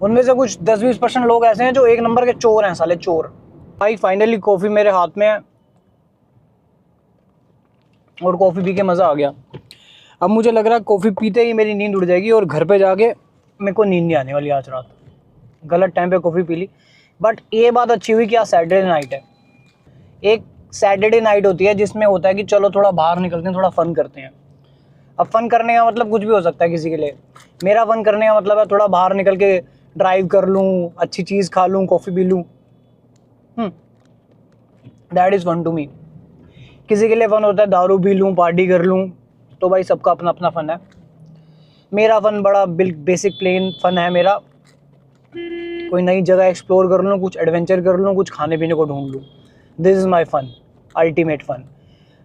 उनमें से कुछ 10-20% लोग ऐसे हैं जो एक नंबर के चोर हैं, साले चोर। भाई फाइनली कॉफ़ी मेरे हाथ में है और कॉफ़ी पी के मज़ा आ गया। अब मुझे लग रहा है कॉफ़ी पीते ही मेरी नींद उड़ जाएगी और घर पे जाके मेरे को नींद नहीं आने वाली आज रात। गलत टाइम पे कॉफ़ी पी ली। बट ये बात अच्छी हुई कि आज सैटरडे नाइट है। एक सैटरडे नाइट होती है जिसमें होता है कि चलो थोड़ा बाहर निकलते हैं, थोड़ा फ़न करते हैं। अब फ़न करने का मतलब कुछ भी हो सकता है किसी के लिए। मेरा फ़न करने का मतलब है थोड़ा बाहर निकल के ड्राइव कर लूँ, अच्छी चीज़ खा लूँ, कॉफ़ी पी लूँ। That is fun to me. किसी के लिए फ़न होता है दारू पी लूँ, पार्टी कर लूँ, तो भाई सबका अपना अपना फ़न है। मेरा फ़न बड़ा बेसिक प्लेन फ़न है मेरा। कोई नई जगह एक्सप्लोर कर लूँ, कुछ एडवेंचर कर लूँ, कुछ खाने पीने को ढूंढ लूँ। This is my fun, ultimate fun.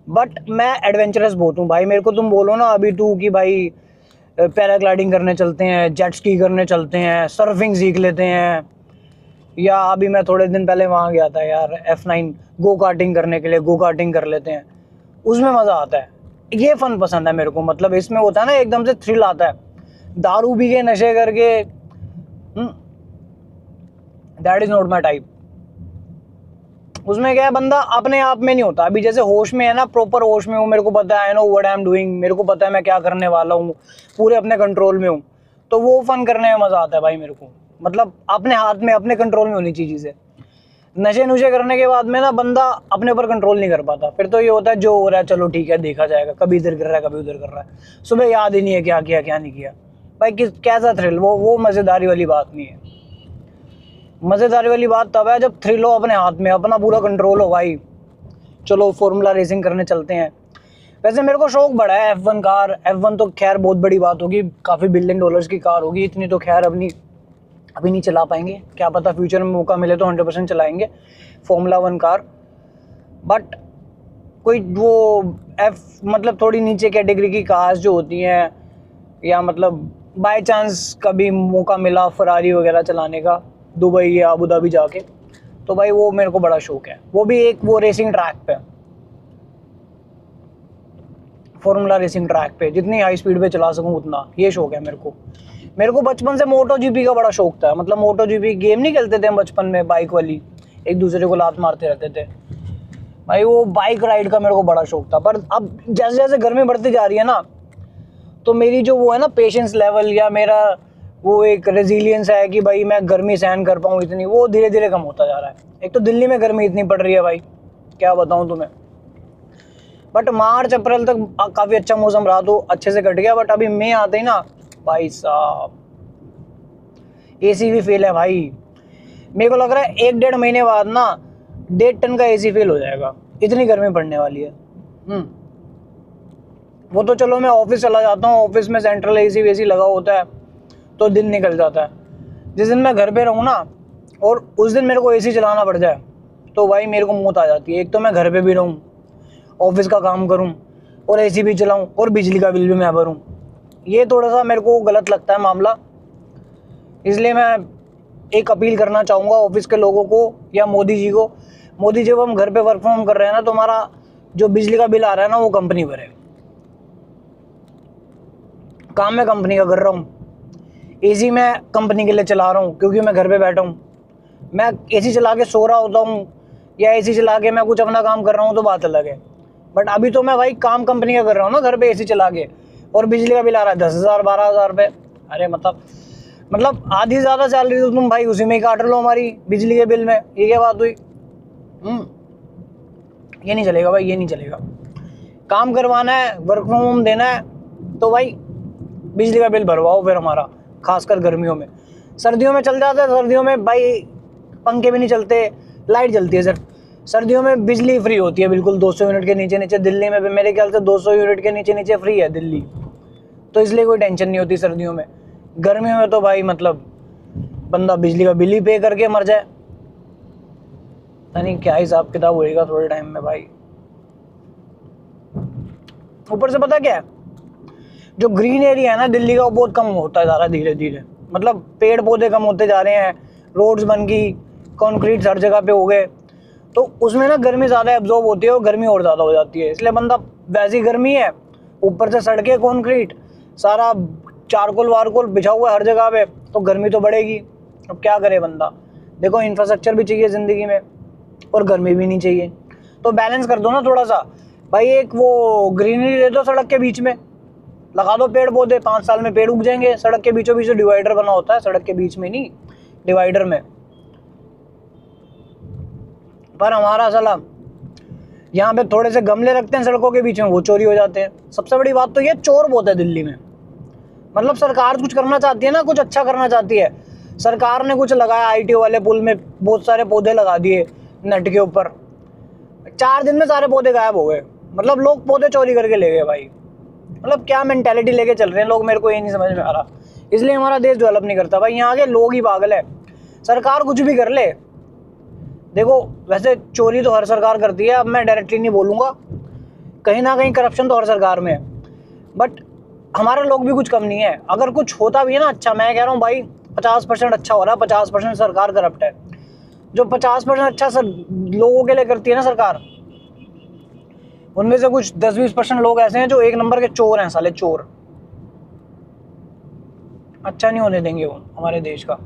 But मैं एडवेंचरस बहुत हूँ भाई। मेरे को तुम बोलो ना अभी तू कि भाई पैराग्लाइडिंग करने चलते हैं, जेट स्की करने चलते हैं, सर्फिंग सीख लेते हैं, या अभी मैं थोड़े दिन पहले वहाँ गया था यार F9 गो कार्टिंग करने के लिए, गो कार्टिंग कर लेते हैं, उसमें मज़ा आता है। ये फ़न पसंद है मेरे को। मतलब इसमें होता है ना एकदम से थ्रिल आता है। दारू पी के नशे करके that is not my type. उसमें क्या है, बंदा अपने आप में नहीं होता। अभी जैसे होश में है ना, प्रॉपर होश में हूँ, मेरे को पता है I know what I am doing, मेरे को पता है मैं क्या करने वाला हूँ, पूरे अपने कंट्रोल में हूँ, तो वो फ़न करने में मज़ा आता है भाई मेरे को। मतलब अपने हाथ में, अपने कंट्रोल में होनी चाहिए चीज़ें। नशे नुशे करने के बाद में ना बंदा अपने ऊपर कंट्रोल नहीं कर पाता। फिर तो ये होता है जो हो रहा है चलो ठीक है देखा जाएगा, कभी इधर कर रहा है कभी उधर कर रहा है, सुबह याद ही नहीं है क्या किया क्या नहीं किया। भाई कैसा थ्रिल, वो मज़ेदारी वाली बात नहीं है। मज़ेदारी वाली बात तब है जब थ्रिल हो अपने हाथ में, अपना पूरा कंट्रोल हो भाई। चलो फार्मूला रेसिंग करने चलते हैं। वैसे मेरे को शौक बड़ा है F1 कार। F1 तो खैर बहुत बड़ी बात होगी, काफ़ी बिलियन डॉलर्स की कार होगी। इतनी तो खैर अभी नहीं चला पाएंगे, क्या पता फ्यूचर में मौका मिले तो 100% चलाएंगे फॉर्मूला 1 कार। बट कोई वो मतलब थोड़ी नीचे कैटेगरी की कार्स जो होती हैं, या मतलब बाय चांस कभी मौका मिला फरारी वगैरह चलाने का दुबई या अबू धाबी जाके, तो भाई वो मेरे को बड़ा शौक है। वो भी एक वो रेसिंग ट्रैक पे, फॉर्मूला रेसिंग ट्रैक पे, जितनी हाई स्पीड पे चला सकूं उतना, ये शौक है मेरे को। मेरे को बचपन से मोटो जीपी का बड़ा शौक था। मतलब मोटो जीपी गेम नहीं खेलते थे हम बचपन में, बाइक वाली, एक दूसरे को लात मारते रहते थे भाई, वो बाइक राइड का मेरे को बड़ा शौक था। पर अब जैसे जैसे गर्मी बढ़ती जा रही है ना, तो मेरी जो वो है ना पेशेंस लेवल, या मेरा वो एक रेजिलियंस है कि भाई मैं गर्मी सहन कर पाऊँ इतनी, वो धीरे धीरे कम होता जा रहा है। एक तो दिल्ली में गर्मी इतनी पड़ रही है भाई, क्या बताऊँ तुम्हें। बट मार्च अप्रैल तक काफ़ी अच्छा मौसम रहा तो अच्छे से कट गया। बट अभी मई आते ही ना भाई साहब, एसी भी फेल है भाई। मेरे को लग रहा है 1-1.5 महीने बाद ना 1.5 टन का एसी फेल हो जाएगा, इतनी गर्मी पड़ने वाली है। वो तो चलो मैं ऑफिस चला जाता हूँ, ऑफिस में सेंट्रल एसी वेसी लगा होता है तो दिन निकल जाता है। जिस दिन मैं घर पे रहूँ ना और उस दिन मेरे को एसी चलाना पड़ जाए तो भाई मेरे को मौत आ जाती है। एक तो मैं घर पे भी रहूँ, ऑफिस का काम करूँ और एसी भी चलाऊँ और बिजली का बिल भी मैं भरूँ, ये थोड़ा सा मेरे को गलत लगता है मामला। इसलिए मैं एक अपील करना चाहूँगा ऑफिस के लोगों को या मोदी जी को। मोदी जब हम घर पे वर्क फ्रॉम होम कर रहे हैं ना, तो हमारा जो बिजली का बिल आ रहा है ना वो कंपनी भरे। काम मैं कंपनी का कर रहा हूँ, एसी मैं कंपनी के लिए चला रहा हूँ क्योंकि मैं घर पे बैठा हूँ। मैं एसी चला के सो रहा होता हूँ या एसी चला के मैं कुछ अपना काम कर रहा हूँ तो बात अलग है। बट अभी तो मैं भाई काम कंपनी का कर रहा हूँ ना घर पे एसी चला के, और बिजली का बिल आ रहा है 10,000-12,000 रुपये। अरे मतलब आधी ज़्यादा सैलरी तो तुम भाई उसी में ही काट लो हमारी बिजली के बिल में, ये क्या बात हुई। ये नहीं चलेगा भाई, ये नहीं चलेगा। काम करवाना है, वर्क फ्रॉम होम देना है तो भाई बिजली का बिल भरवाओ फिर हमारा, खासकर गर्मियों में। सर्दियों में चल जाता है, सर्दियों में भाई पंखे भी नहीं चलते, लाइट जलती है सिर्फ। सर्दियों में बिजली फ्री होती है बिल्कुल 200 यूनिट के नीचे नीचे। दिल्ली में मेरे ख्याल से 200 यूनिट के नीचे नीचे फ्री है दिल्ली, तो इसलिए कोई टेंशन नहीं होती सर्दियों में। गर्मियों में तो भाई मतलब बंदा बिजली का बिल ही पे करके मर जाए। यानी क्या हिसाब किताब होएगा थोड़े टाइम में भाई। ऊपर से पता क्या है, जो ग्रीन एरिया है ना दिल्ली का वो बहुत कम होता जा रहा है धीरे धीरे। मतलब पेड़ पौधे कम होते जा रहे हैं, रोड्स बन गई, कंक्रीट हर जगह पे हो गए, तो उसमें ना गर्मी ज़्यादा एब्जॉर्ब होती है और गर्मी और ज़्यादा हो जाती है। इसलिए बंदा, वैसी गर्मी है, ऊपर से सड़कें कंक्रीट, सारा चारकोल वारकोल बिछा हुआ है हर जगह पे, तो गर्मी तो बढ़ेगी। अब क्या करे बंदा। देखो इंफ्रास्ट्रक्चर भी चाहिए ज़िंदगी में और गर्मी भी नहीं चाहिए, तो बैलेंस कर दो ना थोड़ा सा भाई। एक वो ग्रीनरी दे दो सड़क के बीच में, लगा दो पेड़ पौधे, 5 साल में पेड़ उग जाएंगे। सड़क के बीचों बीच डिवाइडर बना होता है, सड़क के बीच में नहीं, डिवाइडर में। पर हमारा साला यहाँ पे थोड़े से गमले रखते हैं सड़कों के बीच में, वो चोरी हो जाते हैं। सबसे बड़ी बात तो ये चोर बहुत है दिल्ली में। मतलब सरकार कुछ करना चाहती है ना, कुछ अच्छा करना चाहती है, सरकार ने कुछ लगाया, आईटी वाले पुल में बहुत सारे पौधे लगा दिए नेट के ऊपर, 4 दिन में सारे पौधे गायब हो गए। मतलब लोग पौधे चोरी करके ले गए भाई। मतलब क्या मेंटेलिटी लेके चल रहे हैं लोग, मेरे को ये नहीं समझ में आ रहा। इसलिए हमारा देश डेवलप नहीं करता भाई। यहाँ के लोग ही पागल है। सरकार कुछ भी कर ले, देखो वैसे चोरी तो हर सरकार करती है, अब मैं डायरेक्टली नहीं बोलूँगा, कहीं ना कहीं करप्शन तो हर सरकार में है, बट हमारे लोग भी कुछ कम नहीं है। अगर कुछ होता भी है ना अच्छा, मैं कह रहा हूँ भाई 50% अच्छा हो रहा है, 50% सरकार करप्ट है। जो 50% अच्छा सर लोगों के लिए करती है ना सरकार, उनमें से कुछ 10-20% लोग ऐसे हैं जो 1 नंबर के चोर हैं, साले चोर। अच्छा नहीं होने देंगे वो हमारे देश का।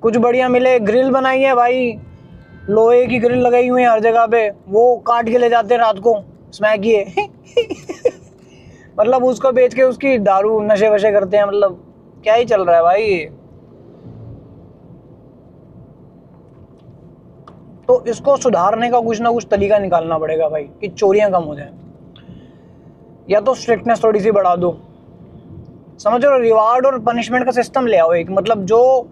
कुछ बढ़िया मिले, ग्रिल बनाई है भाई, लोहे की ग्रिल लगाई हुई है हर जगह पे, वो काट के ले जाते हैं रात को स्मैक किए मतलब उसको बेच के उसकी दारू नशे वशे करते हैं। मतलब क्या ही चल रहा है भाई। तो इसको सुधारने का कुछ ना कुछ तरीका निकालना पड़ेगा भाई, कि चोरियां कम हो जाए, या तो स्ट्रिक्टनेस थोड़ी सी बढ़ा दो, समझ रहे हो, रिवार्ड और पनिशमेंट का सिस्टम ले आओ एक। मतलब जो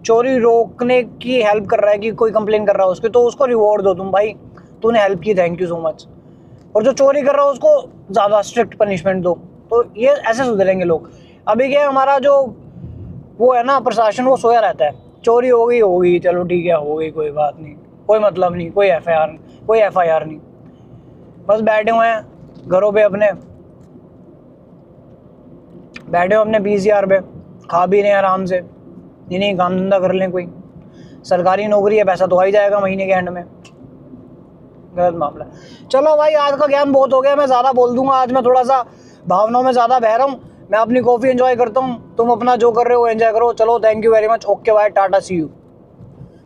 चोरी रोकने की हेल्प कर रहा है, कि कोई कंप्लेन कर रहा है उसकी, तो उसको रिवॉर्ड दो तुम भाई, तूने हेल्प की, थैंक यू सो मच। और जो चोरी कर रहा है उसको ज़्यादा स्ट्रिक्ट पनिशमेंट दो, तो ये ऐसे सुधरेंगे लोग। अभी क्या हमारा जो वो है ना प्रशासन, वो सोया रहता है, चोरी हो गई चलो ठीक है, हो गई कोई बात नहीं, कोई मतलब नहीं, कोई एफआईआर नहीं, बस बैठे हुए हैं घरों पे अपने, बैठे हो अपने पीसीआर पे, खा भी रहे हैं आराम से, नहीं काम धंधा कर लें कोई, सरकारी नौकरी है, पैसा तो आ ही जाएगा महीने के एंड में। गलत मामला। चलो भाई आज का ज्ञान बहुत हो गया, मैं ज़्यादा बोल दूंगा, आज मैं थोड़ा सा भावनाओं में ज़्यादा बह रहा हूँ। मैं अपनी कॉफ़ी एंजॉय करता हूँ, तुम अपना जो कर रहे हो एंजॉय करो। चलो thank you very much, okay bye, tata see you.